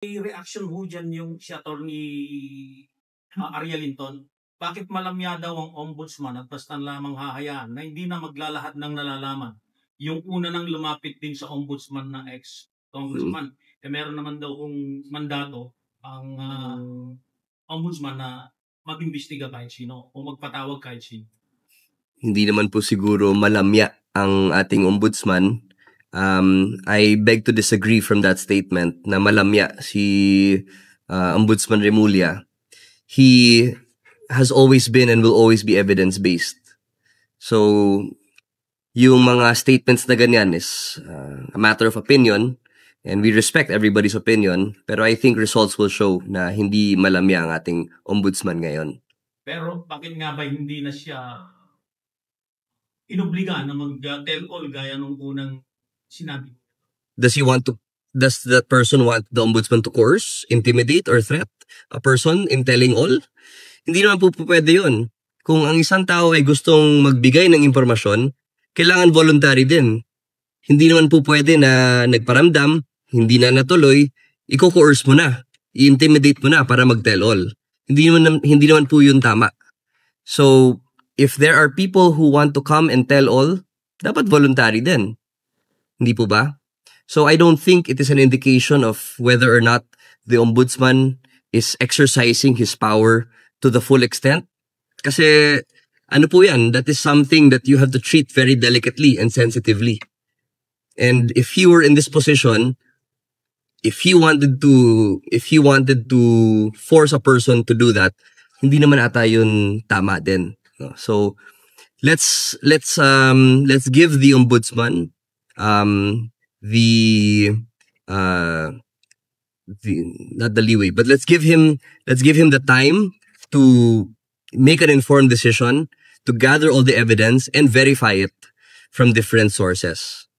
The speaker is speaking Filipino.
reaction ho dyan yung si Attorney Ariel Linton? Bakit malamya daw ang ombudsman at basta lamang hahayaan na hindi na maglalahad ng nalalaman? Yung una nang lumapit din sa ombudsman na ex-congressman. Meron naman daw kung mandato ang ombudsman na mag-imbestiga kahit sino o magpatawag kahit sino. Hindi naman po siguro malamya ang ating ombudsman. I beg to disagree from that statement na malamya si Ombudsman Remulla. He has always been and will always be evidence-based. So, yung mga statements na ganyan is a matter of opinion, and we respect everybody's opinion, pero I think results will show na hindi malamya ang ating ombudsman ngayon. Pero bakit nga ba hindi na siya inobliga na mag-tell all gaya nung unang sinabi? Does that person want the ombudsman to coerce, intimidate, or threat a person in telling all? Hindi naman po pwede yun. Kung ang isang tao ay gustong magbigay ng impormasyon, kailangan voluntary din. Hindi naman po pwede na nagparamdam, hindi na natuloy, i-coerce mo na, i-intimidate mo na para mag-tell all. Hindi naman po yun tama. So, if there are people who want to come and tell all, dapat voluntary din. Hindi po ba? So I don't think it is an indication of whether or not the ombudsman is exercising his power to the full extent. Kasi ano po yan, that is something that you have to treat very delicately and sensitively. And if he were in this position, if he wanted to force a person to do that, hindi naman ata yun tama din. So let's give the ombudsman not the leeway, but let's give him the time to make an informed decision, to gather all the evidence and verify it from different sources.